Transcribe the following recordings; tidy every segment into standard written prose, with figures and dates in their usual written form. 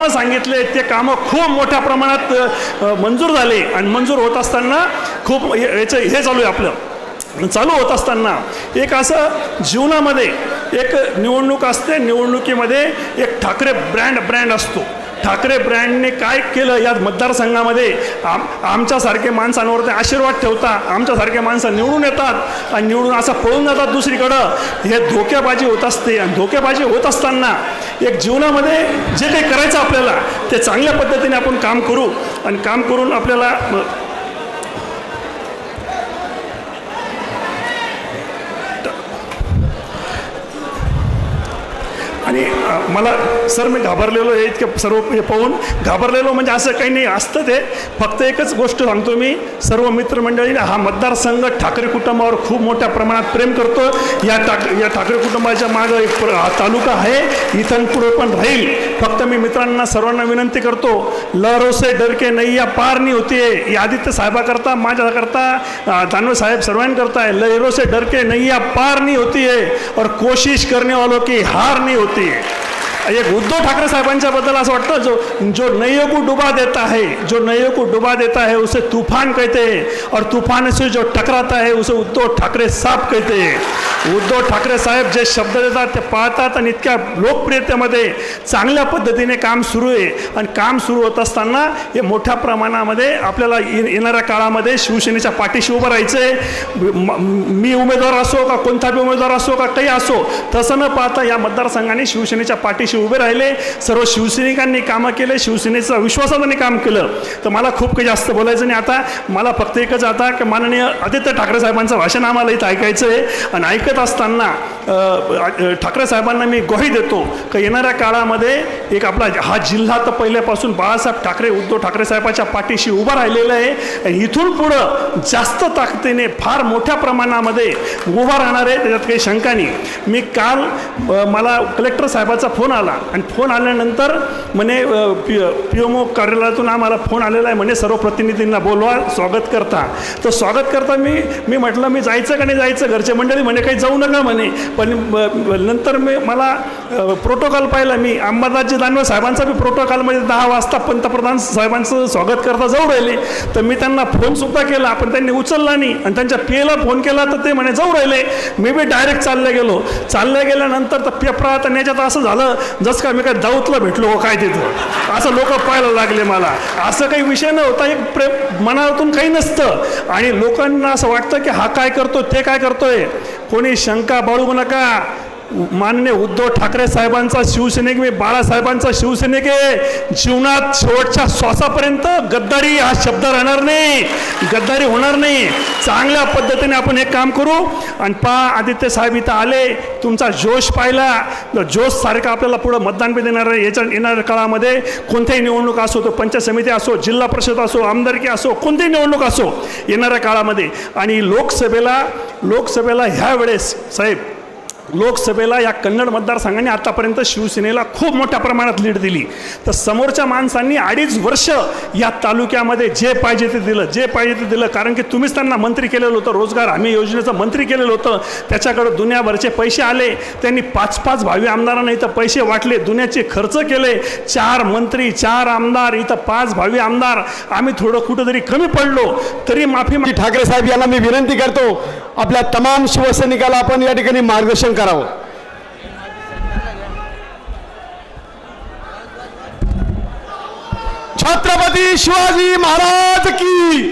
सांगितले ते कामं खूप मोठ्या प्रमाणात मंजूर झाले आणि मंजूर होत असताना खूप याचं हे चालू आहे आपलं चालू होत असताना एक असं जीवनामध्ये एक निवडणूक असते, निवडणुकीमध्ये एक ठाकरे ब्रँड असतो. ठाकरे ब्रँडने काय केलं या मतदारसंघामध्ये आमच्यासारखे माणसांवरती आशीर्वाद ठेवता, आमच्यासारखे माणसं निवडून येतात आणि निवडून असं पळून जातात दुसरीकडं. हे धोकेबाजी होत असते आणि धोकेबाजी होत असताना एक जीवनामध्ये जे काही करायचं आपल्याला ते चांगल्या पद्धतीने आपण काम करू आणि काम करून आपल्याला आणि मला सर मी घाबरलेलो आहे इतकं सर्व हे पाहून घाबरलेलो म्हणजे असं काही नाही असतं. ते फक्त एकच गोष्ट सांगतो मी, सर्व मित्रमंडळी हा मतदारसंघ ठाकरे कुटुंबावर खूप मोठ्या प्रमाणात प्रेम करतो. या ठाकरे कुटुंबाच्या मागं एक तालुका आहे, इथून पुढे पण राहील. फक्त मी मित्रांना सर्वांना विनंती करतो, लहरों से डर के नैया पार नहीं होती है. ये आदित्य साहेबाकरता, माझ्याकरता, दानवे साहेब सर्वांकरता है. लहरों से डर के नैया पार नहीं होती है और कोशिश करने वालों की हार नहीं होती. एक उद्धव ठाकरे साहेबांच्या बद्दल असं वाटतं, जो नैये को डुबा देता है, जो नैये को डुबा देता है उसे तूफान कहते हैं और तूफान से जो टकराता है उसे उद्धव ठाकरे साहब कहते हैं. उद्धव ठाकरे साहेब जे शब्द देतात ते पाळतात आणि इतक्या लोकप्रियतेमध्ये चांगल्या पद्धतीने काम सुरू आहे. आणि काम सुरू होत असताना हे मोठ्या प्रमाणामध्ये आपल्याला येणाऱ्या काळामध्ये शिवसेनेच्या पाठीशी उभं राहायचं आहे. मी उमेदवार असो का कोणता बी उमेदवार असो का काही असो, तसं न पाहता या मतदारसंघाने शिवसेनेच्या पाठीशी उभे राहिले. सर्व शिवसैनिकांनी कामं केले, शिवसेनेचा विश्वासाने काम केलं. तर मला खूप काही जास्त बोलायचं नाही. आता मला फक्त एकच आता की माननीय आदित्य ठाकरे साहेबांचं भाषण आम्हाला इथं ऐकायचं आहे. आणि ऐकत असताना ठाकरे साहेबांना मी ग्वाही देतो की येणाऱ्या काळामध्ये एक आपला हा जिल्हा तर पहिल्यापासून बाळासाहेब ठाकरे, उद्धव ठाकरे साहेबांच्या पाठीशी उभा राहिलेला आहे. आणि इथून पुढं जास्त ताकदीने फार मोठ्या प्रमाणामध्ये उभा राहणार आहे, त्याच्यात काही शंका नाही. मी काल मला कलेक्टर साहेबाचा फोन आला आणि फोन आल्यानंतर म्हणे PMO कार्यालयातून आम्हाला फोन आलेला आहे, म्हणे सर्व प्रतिनिधींना बोलवा, स्वागत करता. तर स्वागत करता मी म्हटलं मी जायचं का नाही जायचं, घरचे मंडळी म्हणे काही जाऊ नका म्हणे. पण नंतर मला प्रोटोकॉल पाहिला, मी अंबादासजी दानवे साहेबांचा बी प्रोटोकॉलमध्ये 10 वाजता पंतप्रधान साहेबांचं स्वागत करता जाऊ राहिले. तर मी त्यांना फोनसुद्धा केला पण त्यांनी उचलला नाही आणि त्यांच्या PAला फोन केला तर ते म्हणे जाऊ राहिले. मी बी डायरेक्ट चालले गेल्यानंतर तर पेपरात आणि याच्यात असं झालं जसं का मी काय दाऊदला भेटलो काय तिथं, असं लोक पाहायला लागले मला. असं काही विषय नव्हता, एक प्रेम मनातून काही नसतं आणि लोकांना असं वाटतं की हा काय करतो ते काय करतोय. कोणी शंका बाळगू नका. माननीय उद्धव ठाकरे साहेबांचा शिवसैनिक, मी बाळासाहेबांचा शिवसैनिक आहे. जीवनात शेवटच्या श्वासापर्यंत गद्दारी हा शब्द राहणार नाही, गद्दारी होणार नाही. चांगल्या पद्धतीने आपण एक काम करू. आणि आदित्य साहेब इथं आले, तुमचा जोश पाहिला, जोश सारखा आपल्याला पुढं मतदान बी देणार आहे. येणाऱ्या काळामध्ये कोणत्याही निवडणूक असो, तो पंचायत समिती असो, जिल्हा परिषद असो, आमदारकी असो, कोणतीही निवडणूक असो येणाऱ्या काळामध्ये. आणि लोकसभेला ह्या वेळेस साहेब, लोकसभेला या कन्नड मतदारसंघाने आतापर्यंत शिवसेनेला खूप मोठ्या प्रमाणात लीड दिली. तर समोरच्या माणसांनी 2.5 वर्ष या तालुक्यामध्ये जे पाहिजे ते दिलं. कारण की तुम्हीच त्यांना मंत्री केलेलं होतं, रोजगार हमी योजनेचं मंत्री केलेलं होतं. त्याच्याकडे दुनियाभरचे पैसे आले, त्यांनी 5-5 भावी आमदारांना इथं पैसे वाटले, दुनियाचे खर्च केले. 4 मंत्री 4 आमदार, इथं 5 भावी आमदार. आम्ही थोडं कुठंतरी कमी पडलो तरी माफी. ठाकरे साहेब यांना मी विनंती करतो, आपल्या तमाम शिवसैनिकाला आपण या ठिकाणी मार्गदर्शन करावं. छत्रपती शिवाजी महाराज की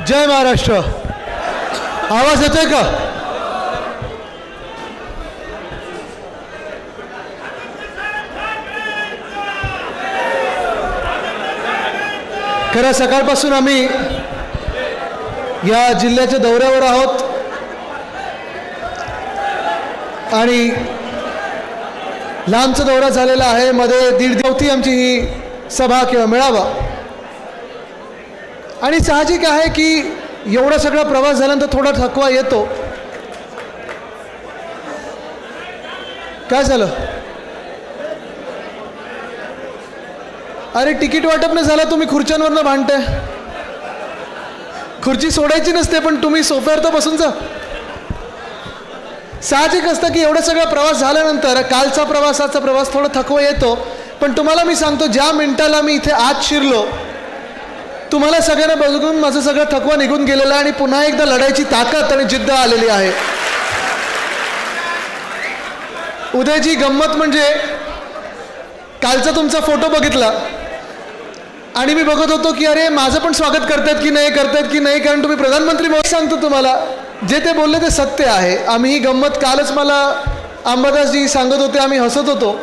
जय. महाराष्ट्र. आवाज येतोय का? खरं सकाळपासून आम्ही या जिल्ह्याच्या दौऱ्यावर आहोत आणि लांबचा दौरा झालेला आहे. मध्ये 1.5 दिवस आमची ही सभा किंवा मेळावा. आणि साहजिक आहे की एवढा सगळा प्रवास झाल्यानंतर थोडा थकवा येतो. काय झालं? अरे तिकीट वाटप नाही झालं, तुम्ही खुर्च्यांवरनं भांडताय. खुर्ची सोडायची नसते पण तुम्ही सोफ्यावर तर बसून जा. साहजिक असतं की एवढा सगळा प्रवास झाल्यानंतर कालचा प्रवास थोडा थकवा येतो. पण तुम्हाला मी सांगतो, ज्या मिनिटाला मी इथे आत शिरलो, तुम्हाला सगळ्यांना बघून माझं सगळं थकवा निघून गेलेला आहे आणि पुन्हा एकदा लढायची ताकद आणि जिद्द आलेली आहे. उदयजी, गंमत म्हणजे कालचा तुमचा फोटो बघितला आणि मी बघत होतो की अरे माझं पण स्वागत करतायत की नाही, कारण तुम्ही प्रधानमंत्री म्हणून सांगतो. तुम्हाला जे ते बोलले ते सत्य आहे. आम्ही ही गंमत कालच मला अंबादासजी सांगत होते, आम्ही हसत होतो.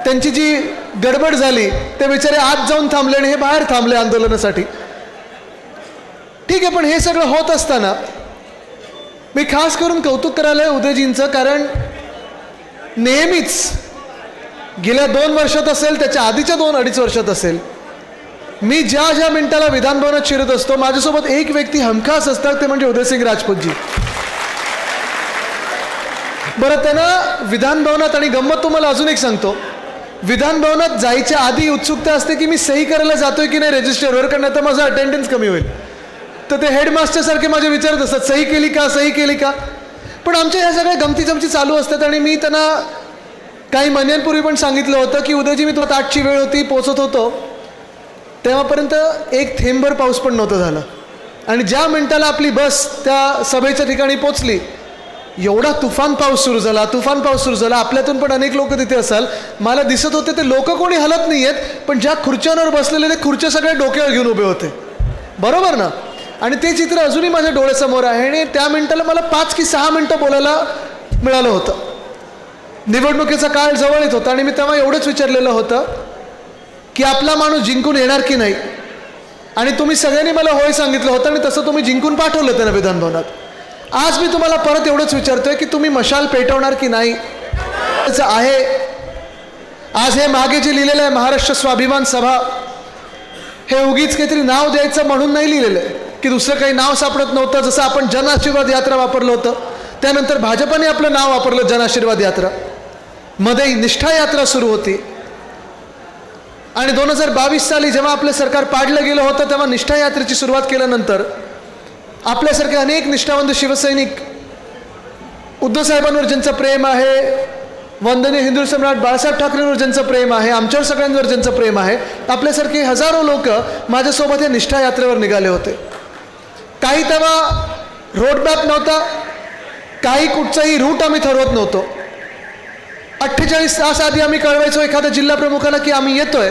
त्यांची जी गडबड झाली ते बिचारे आत जाऊन थांबले आणि हे बाहेर थांबले आंदोलनासाठी. ठीक आहे, पण हे सगळं होत असताना मी खास करून कौतुक करायला आहे उदयजींचं, कारण नेहमीच गेल्या 2 वर्षात असेल, त्याच्या आधीच्या 2-2.5 वर्षात असेल, मी ज्या मिनिटाला विधानभवनात शिरत असतो माझ्यासोबत एक व्यक्ती हमखास असतात, ते म्हणजे उदयसिंग राजपूतजी. बरं, त्यांना विधानभवनात, आणि गंमत तुम्हाला अजून एक सांगतो, विधानभवनात जायच्या आधी उत्सुकता असते की मी सही करायला जातोय की नाही रजिस्टरवर, कारण आता माझं अटेंडन्स कमी होईल. तर ते हेडमास्टर सारखे माझे विचारत असतात, सही केली का. पण आमच्या ह्या सगळ्या गमती चालू असतात आणि मी त्यांना काही महिन्यांपूर्वी पण सांगितलं होतं की उदयजी, मी तुला 8ची वेळ होती, पोचत होतो, तेव्हापर्यंत एक थेंबर पाऊस पण नव्हता झाला. आणि ज्या मिनिटाला आपली बस त्या सभेच्या ठिकाणी पोचली, एवढा तुफान पाऊस सुरू झाला. आपल्यातून पण अनेक लोक तिथे असाल, मला दिसत होते ते लोक कोणी हलत नाही आहेत, पण ज्या खुर्च्यांवर बसलेले ते खुर्च्या सगळ्या डोक्यावर घेऊन उभे होते, बरोबर ना. आणि ते चित्र अजूनही माझ्या डोळ्यासमोर आहे. आणि त्या मिनिटाला मला 5 की 6 मिनिटं बोलायला मिळालं होतं. निवडणुकीचा काळ जवळ येत होता आणि मी तेव्हा एवढंच विचारलेलं होतं की आपला माणूस जिंकून येणार की नाही. आणि तुम्ही सगळ्यांनी मला होय सांगितलं होतं आणि तसं तुम्ही जिंकून पाठवलं त्यांना विधानभवनात. आज मी तुम्हाला परत एवढंच विचारतोय की तुम्ही मशाल पेटवणार की नाही आहे. आज हे मागे जे लिहिलेलं आहे महाराष्ट्र स्वाभिमान सभा, हे उगीच काहीतरी नाव द्यायचं म्हणून नाही लिहिलेलं आहे की दुसरं काही नाव सापडत नव्हतं. जसं आपण जन आशीर्वाद यात्रा वापरलं होतं, त्यानंतर भाजपने आपलं नाव वापरलं जन आशीर्वाद यात्रा, मध्ये निष्ठा यात्रा सुरू होती. आणि 2022 साली जेव्हा आपलं सरकार पाडलं गेलं होतं तेव्हा निष्ठा यात्रेची सुरुवात केल्यानंतर आपल्यासारखे अनेक निष्ठावंत शिवसैनिक, उद्धव साहेबांवर ज्यांचं प्रेम आहे, वंदनीय हिंदू सम्राट बाळासाहेब ठाकरेंवर ज्यांचं प्रेम आहे, आमच्यावर सगळ्यांवर ज्यांचं प्रेम आहे, आपल्यासारखे हजारो लोक माझ्यासोबत या निष्ठा यात्रेवर निघाले होते. काही तेव्हा रोडमॅप नव्हता, काही कुठचाही रूट आम्ही ठरवत नव्हतो. 48 तास आधी आम्ही कळवायचो एखाद्या जिल्हा प्रमुखाला की आम्ही येतोय,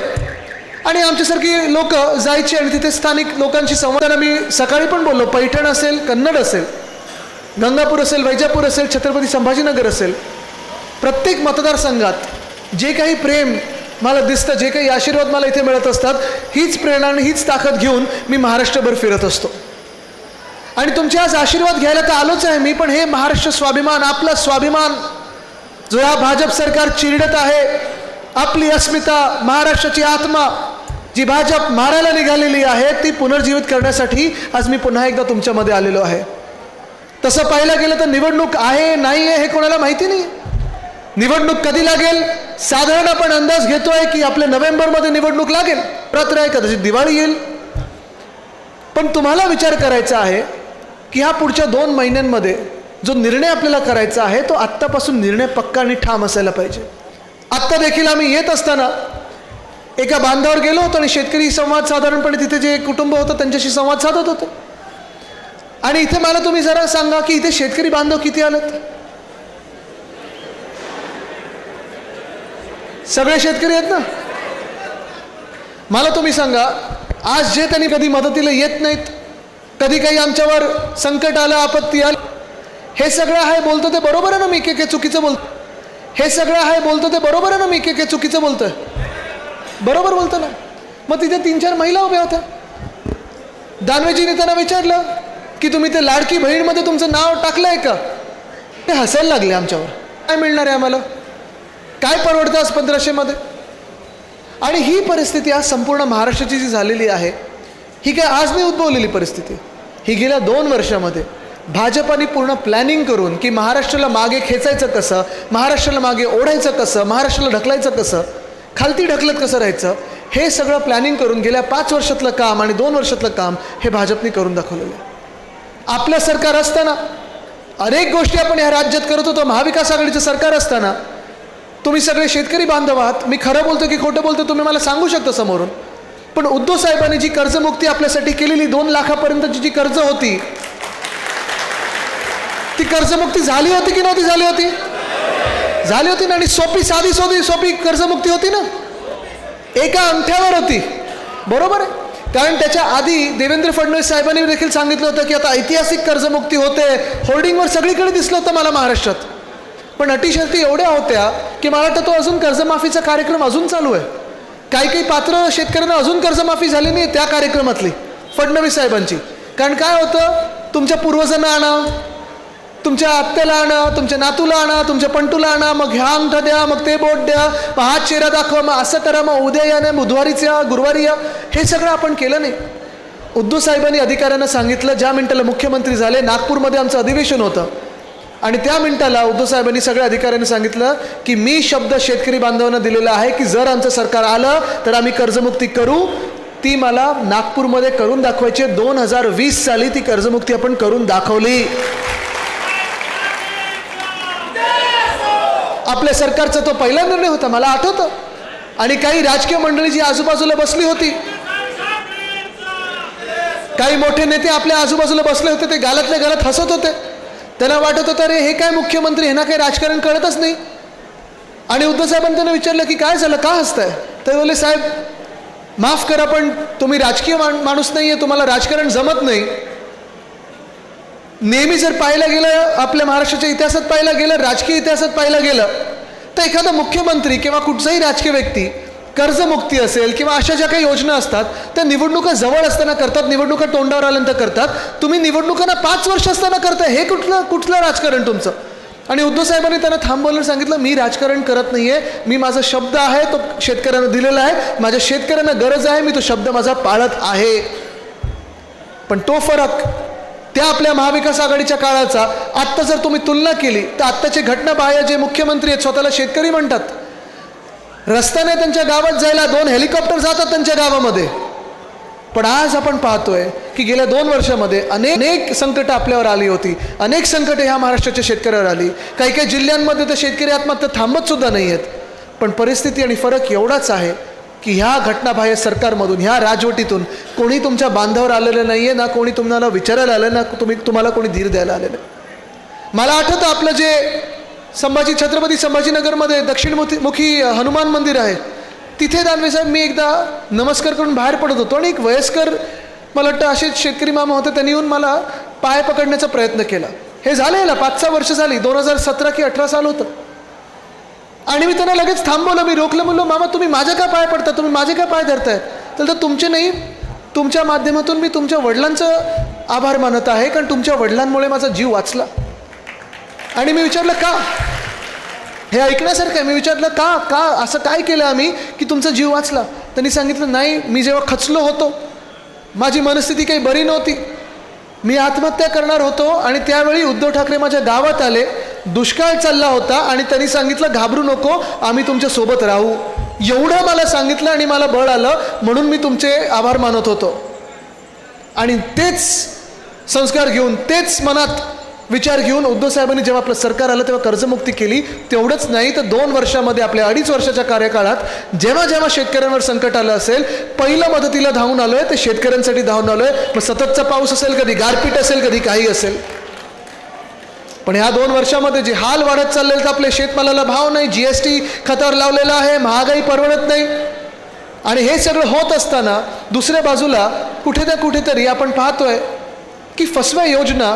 आणि आमच्यासारखी लोक जायची आणि तिथे स्थानिक लोकांशी संवाद. मी सकाळी पण बोललो, पैठण असेल, कन्नड असेल, गंगापूर असेल, वैजापूर असेल, छत्रपती संभाजीनगर असेल, प्रत्येक मतदारसंघात जे काही प्रेम मला दिसतं, जे काही आशीर्वाद मला इथे मिळत असतात, हीच प्रेरणा आणि हीच ताकद घेऊन मी महाराष्ट्रभर फिरत असतो. आणि तुमचे आज आशीर्वाद घ्यायला तर आलोच आहे मी, पण हे महाराष्ट्र स्वाभिमान, आपला स्वाभिमान जो या भाजप सरकार चिरडत आहे, आपली अस्मिता, महाराष्ट्राची आत्मा जी भाजप मारायला निघालेली आहे, ती पुनर्जीवित करण्यासाठी आज मी पुन्हा एकदा तुमच्यामध्ये आलेलो आहे. तसं पाहायला गेलं तर निवडणूक आहे नाही आहे हे कोणाला माहिती नाही. निवडणूक कधी लागेल साधारण आपण अंदाज घेतोय की आपल्या नोव्हेंबरमध्ये निवडणूक लागेल, रात्र आहे, कदाचित दिवाळी येईल. पण तुम्हाला विचार करायचा आहे की ह्या पुढच्या 2 महिन्यांमध्ये जो निर्णय आपल्याला करायचा आहे तो आत्तापासून निर्णय पक्का आणि ठाम असायला पाहिजे. आत्ता देखील आम्ही येत असताना एका बांधावर गेलो होतो आणि शेतकरी संवाद, साधारणपणे तिथे जे कुटुंब होतं त्यांच्याशी संवाद साधत होतो. आणि इथे मला तुम्ही जरा सांगा की इथे शेतकरी बांधव किती आलेत? सगळे शेतकरी आहेत ना? मला तुम्ही सांगा, आज जे त्यांनी कधी मदतीला येत नाहीत, कधी काही आमच्यावर संकट आलं, आपत्ती आली, हे सगळं आहे बोलतो ते बरोबर आहे ना? मी के चुकीचं बोलतो? हे सगळं आहे बोलतो ते बरोबर आहे ना? मी के चुकीचं बोलतोय? बरोबर बोलतो ना? मग तिथे 3-4 महिला उभ्या होत्या. दानवेजीने त्यांना विचारलं की तुम्ही ते लाडकी बहीणमध्ये तुमचं नाव टाकलंय का? ते हसायला लागले आमच्यावर. काय मिळणार आहे आम्हाला? काय परवडतं आज 1500 मध्ये? आणि ही परिस्थिती आज संपूर्ण महाराष्ट्राची जी झालेली आहे, ही काय आज नाही उद्भवलेली परिस्थिती. ही गेल्या 2 वर्षामध्ये भाजपाने पूर्ण प्लॅनिंग करून की महाराष्ट्राला मागे खेचायचं कसं, महाराष्ट्राला मागे ओढायचं कसं, महाराष्ट्राला ढकलायचं कसं, खालती ढकलत कसं राहायचं, हे सगळं प्लॅनिंग करून गेल्या 5 वर्षातलं काम आणि 2 वर्षातलं काम हे भाजपने करून दाखवलेलं आहे. आपलं सरकार असताना अनेक गोष्टी आपण ह्या राज्यात करत होतो. महाविकास आघाडीचं सरकार असताना तुम्ही सगळे शेतकरी बांधव आहात. मी खरं बोलतो की खोटं बोलतो तुम्ही मला सांगू शकता समोरून. पण उद्धव साहेबांनी जी कर्जमुक्ती आपल्यासाठी केलेली 2 लाखापर्यंतची जी कर्ज होती, ती कर्जमुक्ती झाली होती की नव्हती झाली होती? झाली होती ना. आणि सोपी कर्जमुक्ती होती ना, एका अंगठ्यावर होती. बरोबर आहे. कारण त्याच्या आधी देवेंद्र फडणवीस साहेबांनी देखील सांगितलं होतं की आता ऐतिहासिक कर्जमुक्ती होते. होर्डिंगवर सगळीकडे दिसलं होतं मला महाराष्ट्रात. पण अटी शर्ती एवढ्या होत्या की मला वाटतं तो अजून कर्जमाफीचा कार्यक्रम अजून चालू आहे. काही पात्र शेतकऱ्यांना अजून कर्जमाफी झाली नाही त्या कार्यक्रमातली फडणवीस साहेबांची. कारण काय होतं, तुमच्या पूर्वजांना आणा, तुमच्या आत्याला आणा, तुमच्या नातूला आणा, तुमच्या पंटूला आणा, मग ह्या अंगठा द्या, मग ते बोट द्या, मग हात चेहरा दाखवा, मग असं करा, मग उद्या या नाही, बुधवारीच या, गुरुवारी या. हे सगळं आपण केलं नाही. उद्धव साहेबांनी अधिकाऱ्यांना सांगितलं, ज्या मिनिटाला मुख्यमंत्री झाले, नागपूरमध्ये आमचं अधिवेशन होतं, आणि त्या मिनिटाला उद्धव साहेबांनी सगळ्या अधिकाऱ्यांनी सांगितलं की मी शब्द शेतकरी बांधवांना दिलेला आहे की जर आमचं सरकार आलं तर आम्ही कर्जमुक्ती करू. ती मला नागपूरमध्ये करून दाखवायची. 2020 साली ती कर्जमुक्ती आपण करून दाखवली. आपल्या सरकारचा तो पहिला निर्णय होता, मला आठवतं. आणि काही राजकीय मंडळी जी आजूबाजूला बसली होती, काही मोठे नेते आपल्या आजूबाजूला बसले होते, ते गालातल्या गालात हसत होते. त्यांना वाटत होतं अरे हे काय मुख्यमंत्री, हे ना काही राजकारण कळतच नाही. आणि उद्धव साहेबांनी त्यांना विचारलं की काय झालं, का हसताय? ते बोलले साहेब माफ करा पण तुम्ही राजकीय माणूस नाही आहे, तुम्हाला राजकारण जमत नाही. नेहमी जर पाहायला गेलं, आपल्या महाराष्ट्राच्या इतिहासात पाहायला गेलं, राजकीय इतिहासात पाहायला गेलं, तर एखादा मुख्यमंत्री किंवा कुठचाही राजकीय व्यक्ती कर्जमुक्ती असेल किंवा अशा ज्या काही योजना असतात त्या निवडणुका जवळ असताना करतात, निवडणुका तोंडावर आल्यानंतर करतात. तुम्ही निवडणुकांना 5 वर्ष असताना करताय, हे कुठलं राजकारण तुमचं? आणि उद्धव साहेबांनी त्यांना थांबवलं, सांगितलं मी राजकारण करत नाहीये, मी माझा शब्द आहे तो शेतकऱ्यांना दिलेला आहे, माझ्या शेतकऱ्यांना गरज आहे, मी तो शब्द माझा पाळत आहे. पण तो फरक त्या आपल्या महाविकास आघाडीच्या काळाचा आत्ता जर तुम्ही तुलना केली तर आत्ताचे घटनाबाह्य जे मुख्यमंत्री आहेत, स्वतःला शेतकरी म्हणतात, रस्ता नाही त्यांच्या गावात जायला, 2 हेलिकॉप्टर जातात त्यांच्या गावामध्ये. पण आज आपण पाहतोय की गेल्या 2 वर्षामध्ये अनेक संकटं आपल्यावर आली होती, अनेक संकटं ह्या महाराष्ट्राच्या शेतकऱ्यावर आली. काही जिल्ह्यांमध्ये तर शेतकरी आत्महत्या थांबत सुद्धा नाही आहेत. पण परिस्थिती आणि फरक एवढाच आहे की ह्या घटनाबाह्य सरकारमधून, ह्या राजवटीतून कोणी तुमच्या बांधावर आलेलं नाही आहे, ना कोणी तुम्हाला विचारायला आलं, ना तुम्हाला कोणी धीर द्यायला आलेलं. मला आठवतं आपलं जे छत्रपती संभाजीनगरमध्ये दक्षिणमुखी हनुमान मंदिर आहे, तिथे दानवे साहेब मी एकदा नमस्कार करून बाहेर पडत होतो आणि एक वयस्कर मला वाटतं असेच शेतकरी मामा होते, त्यांनी येऊन मला पाय पकडण्याचा प्रयत्न केला. हे झालं याला 5-6 वर्ष झाली, 2017 की 18 साल होतं. आणि मी त्यांना लगेच थांबवलं, मी रोखलं, म्हणलो मामा तुम्ही माझ्या काय पाय पडता, तुम्ही माझे काय पाय धरताय? तर तुमचे नाही, तुमच्या माध्यमातून मी तुमच्या वडिलांचं आभार मानत आहे, कारण तुमच्या वडिलांमुळे माझा जीव वाचला. आणि मी विचारलं का, हे ऐकण्यासारखं आहे. मी विचारलं का असं काय केलं आम्ही की तुमचा जीव वाचला? त्यांनी सांगितलं नाही, मी जेव्हा खचलो होतो, माझी मनस्थिती काही बरी नव्हती, मी आत्महत्या करणार होतो, आणि त्यावेळी उद्धव ठाकरे माझ्या गावात आले, दुष्काळ चालला होता, आणि त्यांनी सांगितलं घाबरू नको, आम्ही तुमच्या सोबत राहू. एवढं मला सांगितलं आणि मला बळ आलं, म्हणून मी तुमचे आभार मानत होतो. आणि तेच संस्कार घेऊन, तेच मनात विचार घेऊन उद्धव साहेबांनी जेव्हा आपलं सरकार आलं तेव्हा कर्जमुक्ती केली. तेवढंच नाही तर 2 वर्षामध्ये, आपल्या 2.5 वर्षाच्या कार्यकाळात जेव्हा शेतकऱ्यांवर संकट आलं असेल, पहिलं मदतीला धावून आलोय ते शेतकऱ्यांसाठी धावून आलोय. मग सततचा पाऊस असेल, कधी गारपीट असेल, कधी काही असेल. पण ह्या 2 वर्षामध्ये जे हाल वाढत चालले, तर आपल्या शेतमालाला भाव नाही, GST खतावर लावलेला आहे, महागाई परवडत नाही. आणि हे सगळं होत असताना दुसऱ्या बाजूला कुठेतरी आपण पाहतोय की फसव्या योजना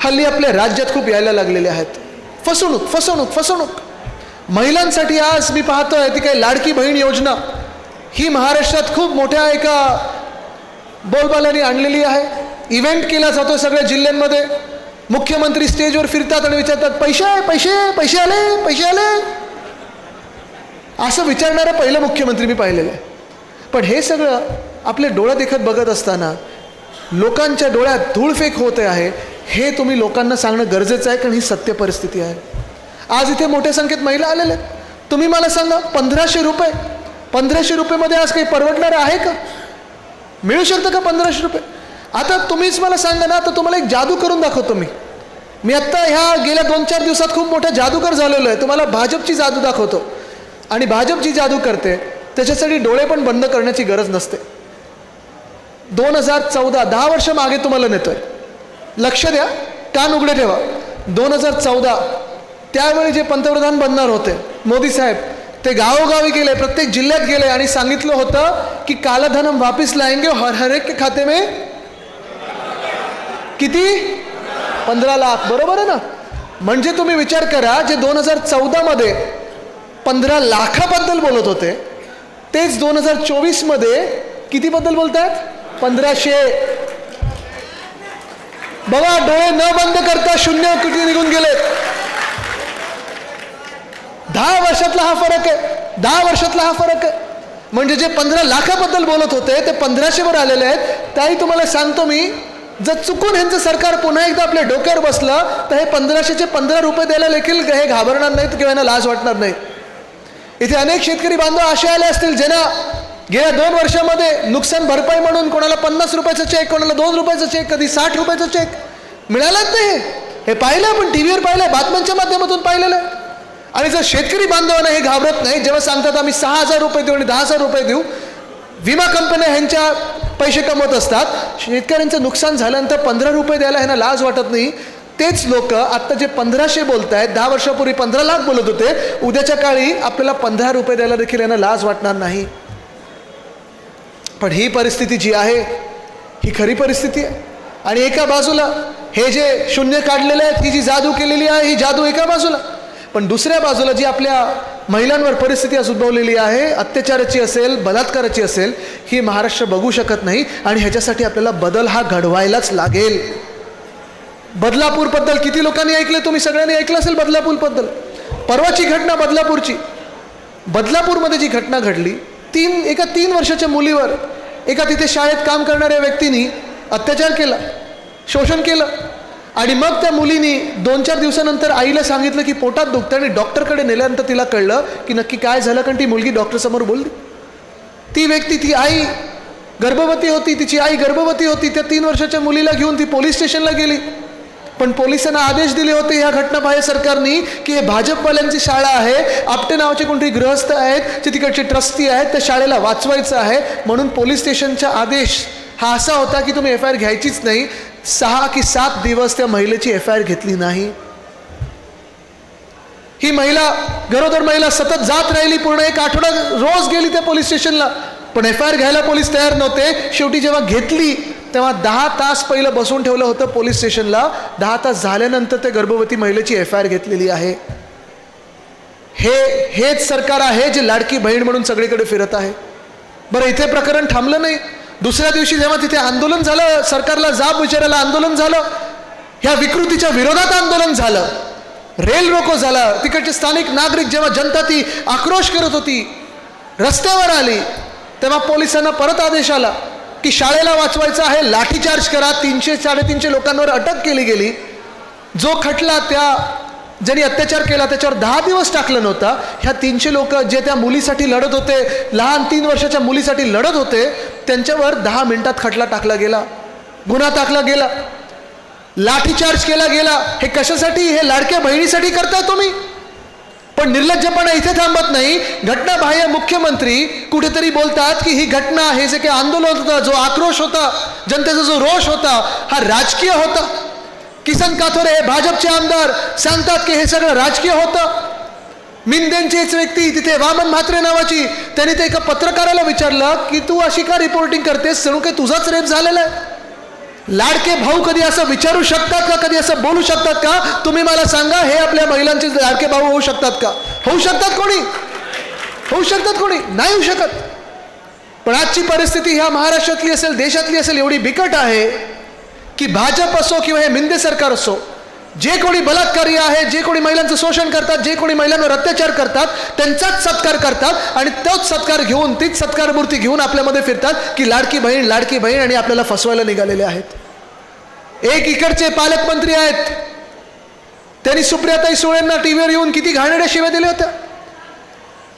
हल्ली आपल्या राज्यात खूप यायला लागलेल्या आहेत. फसवणूक महिलांसाठी आज मी पाहतोय ती काही लाडकी बहीण योजना ही महाराष्ट्रात खूप मोठ्या एका बोलबालाने आणलेली आहे. इव्हेंट केला जातो सगळ्या जिल्ह्यांमध्ये. मुख्यमंत्री स्टेजवर फिरतात आणि विचारतात पैसे आले असं विचारणारं पहिलं मुख्यमंत्री मी पाहिलेलं आहे. पण हे सगळं आपल्या डोळ्यात देखत बघत असताना लोकांच्या डोळ्यात धूळफेक होते आहे, हे तुम्ही लोकांना सांगणं गरजेचं आहे, कारण ही सत्य परिस्थिती आहे. आज इथे मोठ्या संख्येत महिला आलेल्या आहेत. तुम्ही मला सांगा 1500 रुपयेमध्ये आज काही परवडणार आहे का? मिळू शकतं का 1500 रुपये? आता तुम्हीच मला सांगा ना, तर तुम्हाला एक जादू करून दाखवतो मी. मी आत्ता ह्या गेल्या 2-4 दिवसात खूप मोठा जादूगर झालेलो आहे. तुम्हाला भाजपची जादू दाखवतो. आणि भाजप जी जादू करते त्याच्यासाठी डोळे पण बंद करण्याची गरज नसते. 2014 10 वर्ष मागे तुम्हाला नेतोय. लक्ष द्या, कान उघडे ठेवा. 2014 त्यावेळी जे पंतप्रधान बनणार होते मोदी साहेब, ते गावोगावी गेले, प्रत्येक जिल्ह्यात गेले आणि सांगितलं होतं की कालाधनम वापिस लाएंगे और हर एक के खाते में किती 15 लाख. बरोबर आहे ना. म्हणजे तुम्ही विचार करा, जे 2014 मध्ये 15 लाखाबद्दल बोलत होते तेच 2024 मध्ये किती बद्दल बोलतात? 1500. बघा, डोळे न बंद करता शून्य किती निघून गेले. 10 वर्षातला हा फरक आहे. 10 वर्षातला हा फरक आहे. म्हणजे जे 15 लाखाबद्दल बोलत होते ते 1500 वर आलेले आहेत. त्याही तुम्हाला सांगतो मी, जर चुकून ह्यांचं सरकार पुन्हा एकदा आपल्या डोक्यावर बसलं तर हे 1500चे 15 रुपये द्यायला देखील हे घाबरणार नाहीत किंवा यांना लाज वाटणार नाही. इथे अनेक शेतकरी बांधव असे आले असतील ज्यांना गेल्या 2 वर्षामध्ये नुकसान भरपाई म्हणून कोणाला 50 रुपयाचा चेक, कोणाला 2 रुपयाचा चेक, कधी 60 रुपयाचा चेक मिळालाच नाही. हे पाहिलं आपण, टीव्हीवर पाहिलं, बातम्यांच्या माध्यमातून पाहिलेलं आहे. आणि जर शेतकरी बांधवांना हे घाबरत नाही, जेव्हा सांगतात आम्ही 6,000 रुपये देऊ आणि 10,000 रुपये देऊ, विमा कंपन्या ह्यांच्या पैसे कमवत असतात, शेतकऱ्यांचं नुकसान झाल्यानंतर 15 रुपये द्यायला ह्यांना लाज वाटत नाही. तेच लोक आत्ता जे 1500 बोलत आहेत, 10 वर्षापूर्वी 15 लाख बोलत होते, उद्याच्या काळी आपल्याला 15 रुपये द्यायला देखील यांना लाज वाटणार नाही. पण ही परिस्थिती जी आहे ही खरी परिस्थिती आहे. आणि एका बाजूला हे जे शून्य काढलेले आहेत, ही जी जादू केलेली आहे, ही जादू एका बाजूला, पण दुसऱ्या बाजूला जी आपल्या महिलांवर परिस्थिती उद्भवलेली आहे, अत्याचाराची असेल, बलात्काराची असेल, ही महाराष्ट्र बघू शकत नाही. आणि ह्याच्यासाठी आपल्याला बदल हा घडवायलाच लागेल. बदलापूरबद्दल किती लोकांनी ऐकलं? तुम्ही सगळ्यांनी ऐकलं असेल बदलापूरबद्दल. परवाची घटना बदलापूरची. बदलापूरमध्ये जी घटना घडली, एका 3 वर्षाच्या मुलीवर एका तिथे शाळेत काम करणाऱ्या व्यक्तीने अत्याचार केला, शोषण केलं. आणि मग त्या मुलीने 2-4 दिवसानंतर आईला सांगितलं की पोटात दुखतं, आणि डॉक्टरकडे नेल्यानंतर तिला कळलं की नक्की काय झालं, कारण ती मुलगी डॉक्टरसमोर बोलली. ती व्यक्ती, ती आई गर्भवती होती, तिची आई गर्भवती होती. त्या 3 वर्षाच्या मुलीला घेऊन ती पोलीस स्टेशनला गेली. पण पोलिसांना आदेश दिले होते ह्या घटनाबाह्य सरकारनी की हे भाजपवाल्यांची शाळा आहे, आपटे नावाचे कोणतरी गृहस्थ आहेत, जे तिकडचे ट्रस्टी आहेत, त्या शाळेला वाचवायचं आहे. म्हणून पोलीस स्टेशनचा आदेश हा असा होता की तुम्ही FIR घ्यायचीच नाही. 6 की 7 दिवस त्या महिलेची FIR घेतली नाही. ही महिला, गरोदर महिला, सतत जात राहिली. पूर्ण 1 आठवडा रोज गेली त्या पोलीस स्टेशनला, पण FIR घ्यायला पोलीस तयार नव्हते. शेवटी जेव्हा घेतली तेव्हा 10 तास पहिलं बसवून ठेवलं होतं पोलीस स्टेशनला. 10 तास झाल्यानंतर त्या गर्भवती महिलेची FIR घेतलेली आहे. हेच सरकार आहे जे लाडकी बहीण म्हणून सगळीकडे फिरत आहे. बरं, इथे प्रकरण थांबलं नाही. दुसऱ्या दिवशी जेव्हा तिथे आंदोलन झालं, सरकारला जाब विचारायला आंदोलन झालं, ह्या विकृतीच्या विरोधात आंदोलन झालं, रेल रोको झाला. तिकडचे स्थानिक नागरिक जेव्हा जनता ती आक्रोश करत होती, रस्त्यावर आली, तेव्हा पोलिसांना परत आदेश आला की शाळेला वाचवायचं आहे, लाठीचार्ज करा. 300-350 लोकांवर अटक केली गेली. जो खटला त्या ज्यांनी अत्याचार केला त्याच्यावर 10 दिवस टाकलं नव्हता. ह्या 300 लोक जे त्या मुलीसाठी लढत होते, लहान 3 वर्षाच्या मुलीसाठी लढत होते, त्यांच्यावर 10 मिनिटात खटला टाकला गेला, गुन्हा टाकला गेला, लाठीचार्ज केला गेला. हे कशासाठी? हे लाडक्या बहिणीसाठी करताय तुम्ही. पण निर्लज्जपणा इथे थांबत नाही. घटनाबाह्य मुख्यमंत्री कुठेतरी बोलतात की ही घटना, हे जे काही आंदोलन होतं, जो आक्रोश होता, जनतेचा जो रोष होता, हा राजकीय होता. किसन काथोरे हे भाजपचे आमदार सांगतात की हे सगळं राजकीय होतं. मिंदेंचीच व्यक्ती तिथे, वामन म्हात्रे नावाची, त्यांनी ते एका पत्रकाराला विचारलं की तू अशी का रिपोर्टिंग करतेस, जणू काही तुझाच रेप झालेला आहे. लाडके भाऊ कधी असं विचारू शकतात का? कधी असं बोलू शकतात का? तुम्ही मला सांगा, हे आपल्या महिलांचे लाडके भाऊ होऊ शकतात का? होऊ शकतात कोणी? होऊ शकतात कोणी? नाही होऊ शकत. पण आजची परिस्थिती ह्या महाराष्ट्रातली असेल, देशातली असेल, एवढी बिकट आहे की भाजप असो किंवा हे मिंदे सरकार असो, जे कोणी बलात्कारी आहे, जे कोणी महिलांचं शोषण करतात, जे कोणी महिलांवर अत्याचार करतात, त्यांचाच सत्कार करतात आणि तोच सत्कार घेऊन, तीच सत्कार मूर्ती घेऊन आपल्यामध्ये फिरतात की लाडकी बहीण, लाडकी बहीण, आणि आपल्याला फसवायला निघालेले आहेत. एक इकडचे पालकमंत्री आहेत, त्यांनी सुप्रियाताई सुळेंना टीव्हीवर येऊन किती घाणेरड्या शिव्या दिल्या होत्या.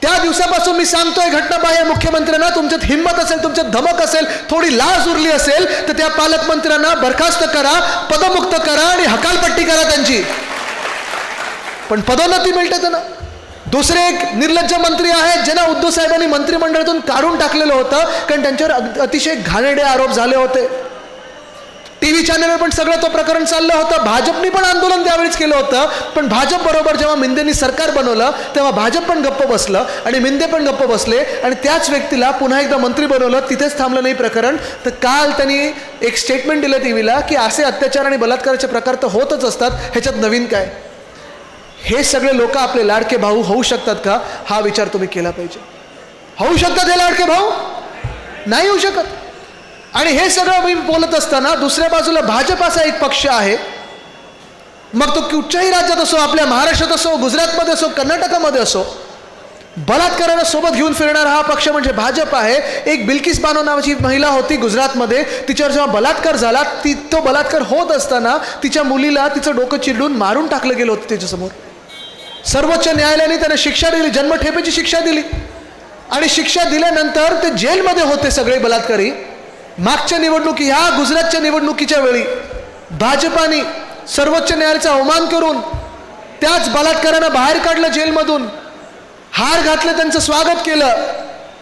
त्या दिवसापासून मी सांगतोय घटनाबाह्य मुख्यमंत्र्यांना, तुमच्यात हिंमत असेल, तुमच्यात धमक असेल, थोडी लाज उरली असेल तर त्या पालकमंत्र्यांना बरखास्त करा, पदमुक्त करा आणि हकालपट्टी करा त्यांची. पण पदोन्नती मिळते त्यांना. दुसरे एक निर्लज्ज मंत्री आहेत ज्यांना उद्धव साहेबांनी मंत्रिमंडळातून काढून टाकलेलं होतं कारण त्यांच्यावर अतिशय घाणेरडे आरोप झाले होते. टीव्ही चॅनलवर पण सगळं तो प्रकरण चाललं होतं. भाजपनी पण आंदोलन त्यावेळीच केलं होतं. पण भाजप बरोबर जेव्हा मिंदेंनी सरकार बनवलं तेव्हा भाजप पण गप्प बसलं आणि मिंदे पण गप्प बसले आणि त्याच व्यक्तीला पुन्हा एकदा मंत्री बनवलं. तिथेच थांबलं नाही प्रकरण. तर काल त्यांनी एक स्टेटमेंट दिलं टीव्हीला की असे अत्याचार आणि बलात्काराचे प्रकार तर होतच असतात, ह्याच्यात नवीन काय. हे सगळे लोक आपले लाडके भाऊ होऊ शकतात का, हा विचार तुम्ही केला पाहिजे. होऊ शकतात हे लाडके भाऊ? नाही होऊ शकत. आणि हे सगळं मी बोलत असताना दुसऱ्या बाजूला भाजप असा एक पक्ष आहे, मग तो कुठच्याही राज्यात असो, आपल्या महाराष्ट्रात असो, गुजरातमध्ये असो, कर्नाटकामध्ये असो, बलात्काराला सोबत घेऊन फिरणारा हा पक्ष म्हणजे भाजप आहे. एक बिल्किस बानो नावाची महिला होती गुजरातमध्ये, तिच्यावर जेव्हा बलात्कार झाला, तो बलात्कार होत असताना तिच्या मुलीला तिचं डोकं चिरडून मारून टाकलं गेलं होतं त्याच्यासमोर. सर्वोच्च न्यायालयाने त्यांना शिक्षा दिली, जन्मठेपेची शिक्षा दिली. आणि शिक्षा दिल्यानंतर ते जेलमध्ये होते सगळे बलात्कारी. मागच्या निवडणुकी, ह्या गुजरातच्या निवडणुकीच्या वेळी भाजपाने सर्वोच्च न्यायालयाचा अवमान करून त्याच बलात्कारांना बाहेर काढलं जेलमधून, हार घातलं, त्यांचं स्वागत केलं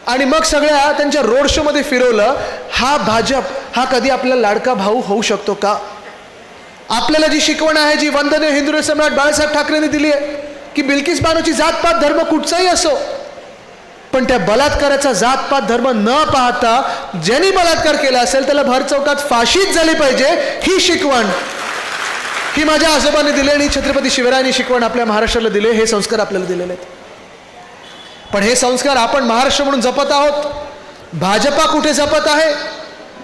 आणि मग सगळ्या त्यांच्या रोड शोमध्ये फिरवलं. हा भाजप हा कधी आपला लाडका भाऊ होऊ शकतो का? आपल्याला जी शिकवण आहे, जी वंदनीय हिंदू सम्राट बाळासाहेब ठाकरेंनी दिली आहे की बिल्किस बानोची जातपात धर्म कुठचाही असो, पण त्या बलात्काराचा जातपात धर्म न पाहता ज्यांनी बलात्कार केला असेल त्याला भर चौकात फाशीच झाली पाहिजे, ही शिकवण ही माझ्या आजोबांनी दिली आणि छत्रपती शिवरायांनी शिकवण आपल्या महाराष्ट्राला दिले. हे संस्कार आपल्याला दिलेले आहेत. पण हे संस्कार आपण महाराष्ट्र म्हणून जपत आहोत. भाजपा कुठे जपत आहे?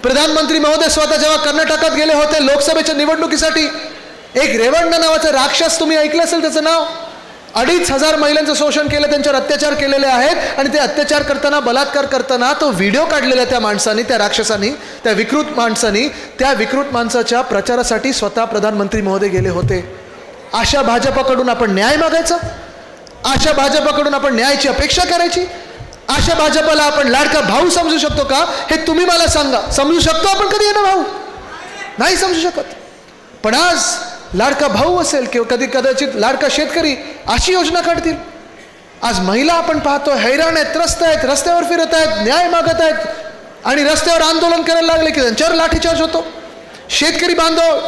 प्रधानमंत्री महोदय स्वतः जेव्हा कर्नाटकात गेले होते लोकसभेच्या निवडणुकीसाठी, एक रेवण्णा नावाचा राक्षस, तुम्ही ऐकलं असेल त्याचं नाव, 2,500 महिलांचं शोषण केलं, त्यांच्यावर अत्याचार केलेले आहेत आणि ते अत्याचार करताना, बलात्कार करताना तो व्हिडिओ काढलेला त्या माणसाने, त्या राक्षसानी, त्या विकृत माणसानी, त्या विकृत माणसाच्या प्रचारासाठी स्वतः प्रधानमंत्री महोदय गेले होते. अशा भाजपाकडून आपण न्याय मागायचा? अशा भाजपाकडून आपण न्यायाची अपेक्षा करायची? अशा भाजपाला आपण लाडका भाऊ समजू शकतो का? हे तुम्ही मला सांगा. समजू शकतो आपण कधी ना भाऊ? नाही समजू शकत. पण आज लाडका भाऊ असेल किंवा कदाचित लाडका शेतकरी अशी योजना काढतील. आज महिला आपण पाहतो हैराण आहेत, त्रस्त आहेत, रस्त्यावर फिरत आहेत, न्याय मागत आहेत आणि रस्त्यावर आंदोलन करायला लागले की त्यांच्यावर लाठीचार्ज होतो. शेतकरी बांधव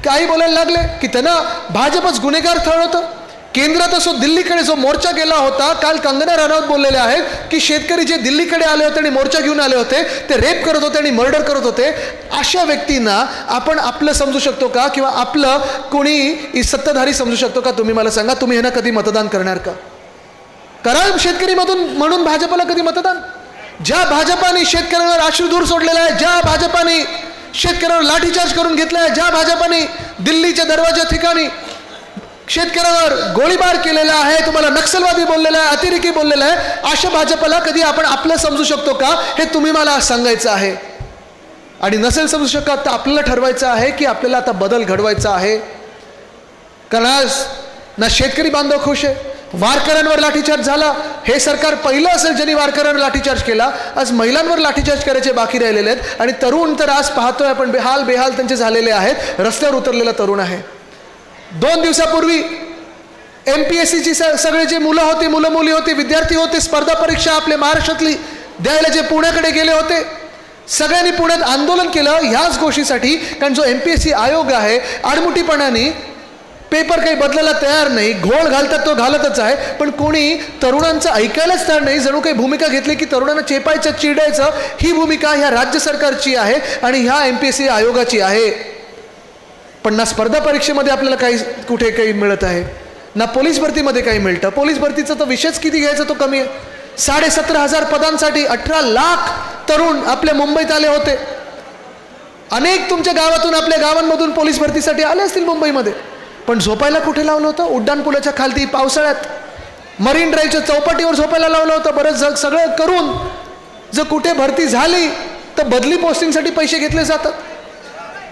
काही बोलायला लागले की त्यांना भाजपच गुन्हेगार ठरवतं. केंद्रात असो, दिल्लीकडे जो मोर्चा गेला होता, काल कंगना राणावत बोललेले आहेत की शेतकरी जे दिल्लीकडे आले होते आणि मोर्चा घेऊन आले होते ते रेप करत होते आणि मर्डर करत होते. अशा व्यक्तींना आपण आपलं समजू शकतो का? किंवा आपलं कोणी सत्ताधारी समजू शकतो का? तुम्ही मला सांगा. तुम्ही ह्यांना कधी मतदान करणार का? करा शेतकरी म्हणून भाजपला कधी मतदान? ज्या भाजपाने शेतकऱ्यांवर अश्रुधूर सोडलेला आहे, ज्या भाजपाने शेतकऱ्यांवर लाठीचार्ज करून घेतला आहे, ज्या भाजपाने दिल्लीच्या दरवाजा ठिकाणी शेतकऱ्यावर गोळीबार केलेला आहे, तुम्हाला नक्षलवादी बोललेला आहे, अतिरेकी बोललेला आहे, अशा भाजपला कधी आपण आपलं समजू शकतो का? हे तुम्ही मला सांगायचं आहे. आणि नसेल समजू शकत तर आपल्याला ठरवायचं आहे की आपल्याला आता बदल घडवायचा आहे. कारण आज ना शेतकरी बांधव खुश आहे, वारकऱ्यांवर लाठीचार्ज झाला. हे सरकार पहिलं असेल ज्यांनी वारकऱ्यांवर लाठीचार्ज केला. आज महिलांवर लाठीचार्ज करायचे बाकी राहिलेले आहेत आणि तरुण तर आज पाहतोय आपण बेहाल त्यांचे झालेले आहेत. रस्त्यावर उतरलेला तरुण आहे. 2 दिवसापूर्वी MPSCची सगळे जे मुलं मुली होते, विद्यार्थी होते, स्पर्धा परीक्षा आपल्या महाराष्ट्रातली द्यायला जे पुण्याकडे गेले होते, सगळ्यांनी पुण्यात आंदोलन केलं ह्याच गोष्टीसाठी. कारण जो MPSC आयोग आहे आडमुठीपणाने पेपर काही बदलायला तयार नाही, घोळ घालतात तो घालतच आहे, पण कोणी तरुणांचं ऐकायलाच तयार नाही. जणू काही भूमिका घेतली की तरुणांना चेपायचं, चिडायचं, ही भूमिका ह्या राज्य सरकारची आहे आणि ह्या MPSC आयोगाची आहे. पण ना स्पर्धा परीक्षेमध्ये आपल्याला कुठे काही मिळत आहे, ना पोलीस भरतीमध्ये काही मिळतं. पोलीस भरतीचा तर विषयच किती घ्यायचा तो कमी आहे. 17,500 पदांसाठी 18 लाख तरुण आपल्या मुंबईत आले होते. अनेक तुमच्या गावातून, आपल्या गावांमधून पोलीस भरतीसाठी आले असतील मुंबईमध्ये. पण झोपायला कुठे लावलं होतं? उड्डाण पुलाच्या खालती पावसाळ्यात मरीन ड्राईव्हच्या चौपाटीवर झोपायला लावलं होतं. बरंच सगळं करून जर कुठे भरती झाली तर बदली पोस्टिंगसाठी पैसे घेतले जातात,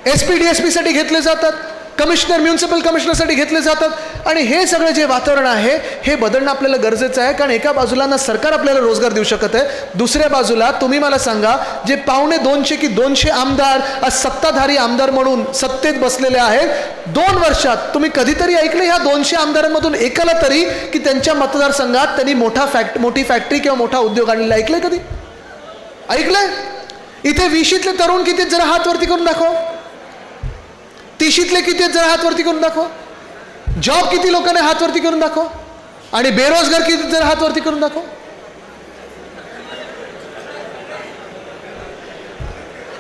SP DSP साठी घेतले जातात. कमिशनर म्युन्सिपल कमिशनरसाठी घेतले जातात. आणि हे सगळं जे वातावरण आहे हे बदलणं आपल्याला गरजेचं आहे. कारण एका बाजूला ना सरकार आपल्याला रोजगार देऊ शकत आहे, दुसऱ्या बाजूला तुम्ही मला सांगा जे 250 की 200 आमदार आज सत्ताधारी आमदार म्हणून सत्तेत बसलेले आहेत, 2 वर्षात तुम्ही कधीतरी ऐकलं ह्या 200 आमदारांमधून एकाला तरी की त्यांच्या मतदारसंघात त्यांनी मोठी फॅक्टरी किंवा मोठा उद्योग आणलेला ऐकलंय कधी? ऐकलंय? इथे 20शीतले तरुण किती जरा हात वरती करून दाखव. 30शीतले किती जरा हात वरती करून दाखव. जॉब किती लोकांना हात वरती करून दाखव. आणि बेरोजगार किती जरा हात वरती करून दाखव.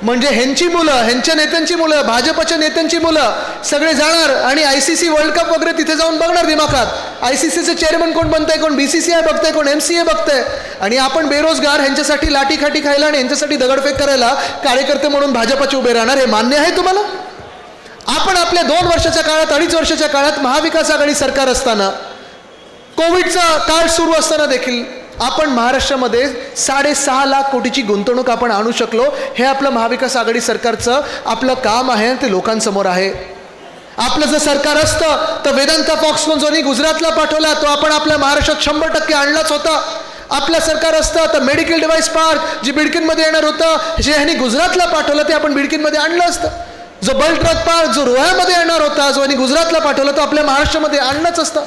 म्हणजे ह्यांची मुलं, ह्यांच्या नेत्यांची मुलं, भाजपच्या नेत्यांची मुलं सगळे जाणार आणि ICC वर्ल्ड कप वगैरे तिथे जाऊन बघणार दिमाखात. ICCचे चेअरमन कोण बनतंय, कोण BCCI बघतंय, कोण MCA बघतंय. आणि आपण बेरोजगार ह्यांच्यासाठी लाठीखाठी खायला आणि ह्यांच्यासाठी दगडफेक करायला कार्यकर्ते म्हणून भाजपचे उभे राहणार. हे मान्य आहे तुम्हाला? आपण आपल्या 2 वर्षाच्या काळात, 2.5 वर्षाच्या काळात महाविकास आघाडी सरकार असताना, कोविडचा काळ सुरू असताना देखील आपण महाराष्ट्रामध्ये 6.5 लाख कोटीची गुंतवणूक आपण आणू शकलो. हे आपलं महाविकास आघाडी सरकारचं आपलं काम आहे, ते लोकांसमोर आहे. आपलं जर सरकार असतं तर वेदांता फॉक्सकॉन जो गुजरातला पाठवला तो आपण आपल्या महाराष्ट्रात 100% आणलाच होता. आपलं सरकार असतं तर मेडिकल डिव्हाइस पार्क जे बिडकीनमध्ये येणार होतं, जे ह्यांनी गुजरातला पाठवलं ते आपण बिडकीनमध्ये आणलं असतं. जो बल्क ड्रग पार्क जो रोह्यामध्ये येणार होता, जो ह्यांनी गुजरातला पाठवला तो आपल्या महाराष्ट्रामध्ये आणलंच असतं.